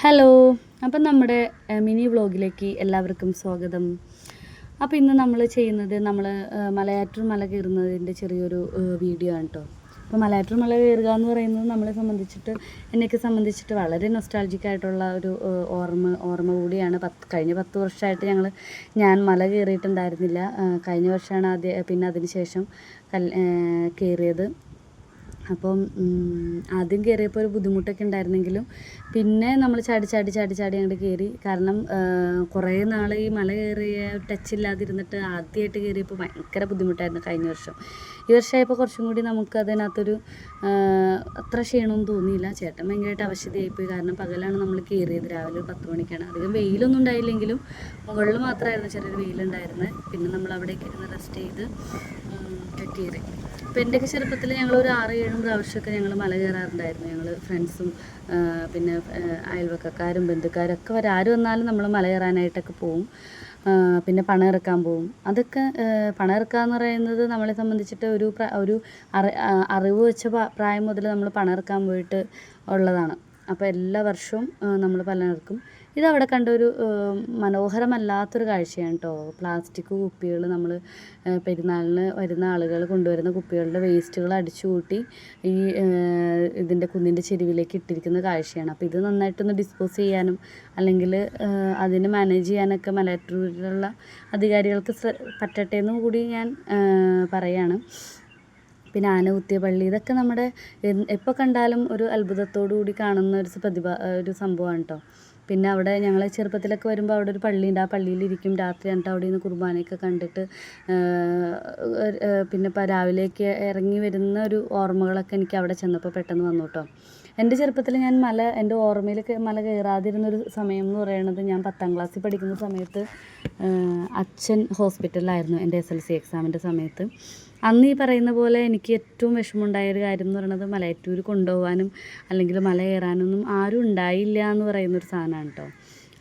Hello. അപ്പം നമ്മുടെ mini വ്ളോഗിലേക്ക് എല്ലാവർക്കും സ്വാഗതം. അപ്പോൾ ഇന്ന് നമ്മൾ ചെയ്യുന്നത് മലയാറ്റൂർ മല കയറുന്നതിൻ്റെ ചെറിയൊരു വീഡിയോ ആണ് കേട്ടോ. അപ്പോൾ മലയാറ്റൂർ മല കയറുക എന്ന് പറയുന്നത് എന്നെയൊക്കെ സംബന്ധിച്ചിട്ട് വളരെ നൊസ്റ്റാൾജിക് ആയിട്ടുള്ള ഒരു ഓർമ്മ കൂടിയാണ്. കഴിഞ്ഞ 10 വർഷമായിട്ട് ഞാൻ മല കയറിയിട്ടുണ്ടായിരുന്നില്ല. കഴിഞ്ഞ വർഷമാണ് പിന്നെ അതിന് ശേഷം കയറിയത്. അപ്പം ആദ്യം കയറിയപ്പോൾ ഒരു ബുദ്ധിമുട്ടൊക്കെ ഉണ്ടായിരുന്നെങ്കിലും പിന്നെ നമ്മൾ ചാടി അങ്ങോട്ട് കയറി. കാരണം കുറേ നാൾ ഈ മല കയറിയ ടച്ചില്ലാതിരുന്നിട്ട് ആദ്യമായിട്ട് കയറിയപ്പോൾ ഭയങ്കര ബുദ്ധിമുട്ടായിരുന്നു കഴിഞ്ഞ വർഷം. ഈ വർഷമായപ്പോൾ കുറച്ചും കൂടി നമുക്ക് അതിനകത്തൊരു അത്ര ക്ഷീണമൊന്നും തോന്നിയില്ല. ചേട്ടൻ ഭയങ്കരമായിട്ട് അവശതയായിപ്പോയി. കാരണം പകലാണ് നമ്മൾ കയറിയത്, രാവിലെ 10 മണിക്കാണ്. അധികം വെയിലൊന്നും ഉണ്ടായില്ലെങ്കിലും മുകളിൽ മാത്രമായിരുന്നു ചെറിയൊരു വെയിലുണ്ടായിരുന്നത്. പിന്നെ നമ്മൾ അവിടേക്ക് ഇരുന്ന് റെസ്റ്റ് ചെയ്ത് കയറി. അപ്പോൾ എൻ്റെയൊക്കെ ചെറുപ്പത്തിൽ ഞങ്ങളൊരു 6-7 പ്രാവശ്യമൊക്കെ ഞങ്ങൾ മല കയറാറുണ്ടായിരുന്നു. ഞങ്ങൾ ഫ്രണ്ട്സും പിന്നെ അയൽവക്കക്കാരും ബന്ധുക്കാരും ഒക്കെ ആര് വന്നാലും നമ്മൾ മല കയറാനായിട്ടൊക്കെ പോവും. പിന്നെ പണം ഇറക്കാൻ പോവും. അതൊക്കെ പണം ഇറക്കുക എന്ന് പറയുന്നത് നമ്മളെ സംബന്ധിച്ചിട്ട് ഒരു അറിവ് വെച്ച പ്രായം മുതൽ നമ്മൾ പണം ഇറക്കാൻ പോയിട്ട് ഉള്ളതാണ്. അപ്പോൾ എല്ലാ വർഷവും നമ്മൾ പണം ഇറക്കും. ഇതവിടെ കണ്ട ഒരു മനോഹരമല്ലാത്തൊരു കാഴ്ചയാണ് കേട്ടോ. പ്ലാസ്റ്റിക് കുപ്പികൾ നമ്മൾ പെരുന്നാളിന് വരുന്ന ആളുകൾ കൊണ്ടുവരുന്ന കുപ്പികളുടെ വേസ്റ്റുകൾ അടിച്ചു കൂട്ടി ഈ ഇതിൻ്റെ കുന്നിൻ്റെ ചെരുവിലേക്ക് ഇട്ടിരിക്കുന്ന കാഴ്ചയാണ്. അപ്പോൾ ഇത് നന്നായിട്ടൊന്ന് ഡിസ്പോസ് ചെയ്യാനും അല്ലെങ്കിൽ അതിനെ മാനേജ് ചെയ്യാനൊക്കെ മലയാറ്റൂരിലുള്ള അധികാരികൾക്ക് പറ്റട്ടെ എന്നും കൂടി ഞാൻ പറയാണ്. പിന്നെ ആന കുത്തിയ പള്ളി, ഇതൊക്കെ നമ്മുടെ എപ്പോൾ കണ്ടാലും ഒരു അത്ഭുതത്തോടു കൂടി കാണുന്ന ഒരു സംഭവമാണ് കേട്ടോ. പിന്നെ അവിടെ ഞങ്ങൾ ചെറുപ്പത്തിലൊക്കെ വരുമ്പോൾ അവിടെ ഒരു പള്ളിയുണ്ട്. ആ പള്ളിയിലിരിക്കും രാത്രി. എന്നിട്ട് അവിടെ നിന്ന് കുർബാനയൊക്കെ കണ്ടിട്ട് പിന്നെ രാവിലേക്ക് ഇറങ്ങി വരുന്ന ഒരു ഓർമ്മകളൊക്കെ എനിക്ക് അവിടെ ചെന്നപ്പോൾ പെട്ടെന്ന് വന്നു കേട്ടോ. എൻ്റെ ചെറുപ്പത്തിൽ ഞാൻ എൻ്റെ ഓർമ്മയിൽ മല കയറാതിരുന്നൊരു സമയം എന്ന് പറയുന്നത്, ഞാൻ 10ാം ക്ലാസ്സിൽ പഠിക്കുന്ന സമയത്ത് അച്ഛൻ ഹോസ്പിറ്റലിലായിരുന്നു എൻ്റെ SLC എക്സാമിൻ്റെ സമയത്ത്. അന്ന് ഈ പറയുന്ന പോലെ എനിക്ക് ഏറ്റവും വിഷമമുണ്ടായൊരു കാര്യം എന്ന് പറയുന്നത്, മലയാറ്റൂർ കൊണ്ടുപോകാനും അല്ലെങ്കിൽ മല കയറാനൊന്നും ആരും ഉണ്ടായില്ല എന്ന് പറയുന്നൊരു സാധനമാണ് കേട്ടോ.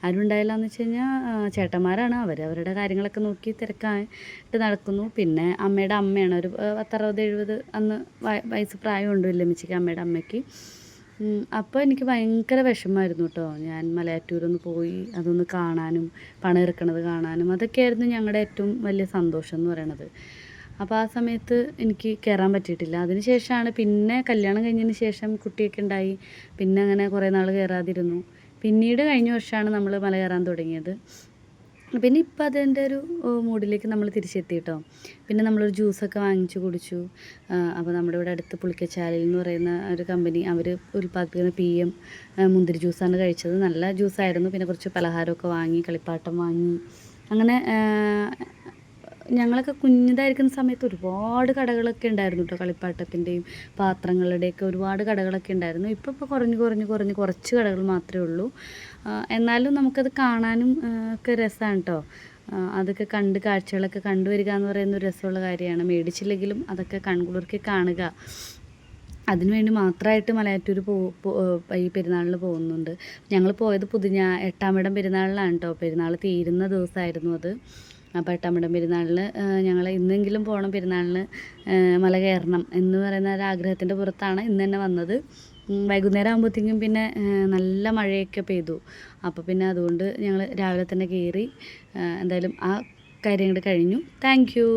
ആരും ഉണ്ടായില്ല എന്ന് വെച്ച് കഴിഞ്ഞാൽ ചേട്ടന്മാരാണ്. അവരുടെ കാര്യങ്ങളൊക്കെ നോക്കി തിരക്കായിട്ട് നടക്കുന്നു. പിന്നെ അമ്മയുടെ അമ്മയാണ്, ഒരു 10-60-70 അന്ന് വയസ്സ് പ്രായമുണ്ട് വല്യമ്മച്ചിക്ക്, അമ്മയുടെ അമ്മയ്ക്ക്. അപ്പോൾ എനിക്ക് ഭയങ്കര വിഷമമായിരുന്നു കേട്ടോ. ഞാൻ മലയാറ്റൂരൊന്ന് പോയി അതൊന്ന് കാണാനും പണം ഇറക്കണത് കാണാനും അതൊക്കെയായിരുന്നു ഞങ്ങളുടെ ഏറ്റവും വലിയ സന്തോഷം എന്ന് പറയണത്. അപ്പോൾ ആ സമയത്ത് എനിക്ക് കയറാൻ പറ്റിയിട്ടില്ല. അതിന് ശേഷമാണ് പിന്നെ കല്യാണം കഴിഞ്ഞതിന് ശേഷം കുട്ടിയൊക്കെ ഉണ്ടായി. പിന്നെ അങ്ങനെ കുറേ നാൾ കയറാതിരുന്നു. പിന്നീട് കഴിഞ്ഞ വർഷമാണ് നമ്മൾ മല കയറാൻ തുടങ്ങിയത്. പിന്നെ ഇപ്പോൾ അതിൻ്റെ ഒരു മൂഡിലേക്ക് നമ്മൾ തിരിച്ചെത്തി കേട്ടോ. പിന്നെ നമ്മളൊരു ജ്യൂസൊക്കെ വാങ്ങിച്ച് കുടിച്ചു. അപ്പോൾ നമ്മുടെ ഇവിടെ അടുത്ത് പുളിക്കച്ചാലിൽ എന്ന് പറയുന്ന ഒരു കമ്പനി, അവർ ഉൽപ്പാദിപ്പിക്കുന്ന PM മുന്തിരി ജ്യൂസാണ് കഴിച്ചത്. നല്ല ജ്യൂസായിരുന്നു. പിന്നെ കുറച്ച് പലഹാരമൊക്കെ വാങ്ങി, കളിപ്പാട്ടം വാങ്ങി. അങ്ങനെ ഞങ്ങളൊക്കെ കുഞ്ഞിതായിരിക്കുന്ന സമയത്ത് ഒരുപാട് കടകളൊക്കെ ഉണ്ടായിരുന്നു കേട്ടോ. കളിപ്പാട്ടത്തിൻ്റെയും പാത്രങ്ങളുടെയൊക്കെ ഒരുപാട് കടകളൊക്കെ ഉണ്ടായിരുന്നു. ഇപ്പോൾ കുറഞ്ഞ് കുറച്ച് കടകൾ മാത്രമേ ഉള്ളൂ. എന്നാലും നമുക്കത് കാണാനും ഒക്കെ രസമാണ് കേട്ടോ. അതൊക്കെ കാഴ്ചകളൊക്കെ കണ്ടുവരിക എന്ന് പറയുന്ന ഒരു രസമുള്ള കാര്യമാണ്. മേടിച്ചില്ലെങ്കിലും അതൊക്കെ കൺകുളിർക്കെ കാണുക, അതിനുവേണ്ടി മാത്രമായിട്ട് മലയാറ്റൂർ ഈ പെരുന്നാളിന് പോകുന്നുണ്ട്. ഞങ്ങൾ പോയത് 8ാം ഇടം പെരുന്നാളിലാണ് കേട്ടോ. പെരുന്നാൾ തീരുന്ന ദിവസമായിരുന്നു അത്. അപ്പോൾ 8ാം ഇടം പെരുന്നാളിന് ഞങ്ങൾ ഇന്നെങ്കിലും പോകണം, പെരുന്നാളിന് മല കയറണം എന്ന് പറയുന്ന ഒരു ആഗ്രഹത്തിൻ്റെ പുറത്താണ് ഇന്ന് തന്നെ വന്നത്. വൈകുന്നേരം ആകുമ്പോഴത്തേക്കും പിന്നെ നല്ല മഴയൊക്കെ പെയ്തു. അപ്പോൾ പിന്നെ അതുകൊണ്ട് ഞങ്ങൾ രാവിലെ തന്നെ കയറി. എന്തായാലും ആ കാര്യം കഴിഞ്ഞു. Thank you.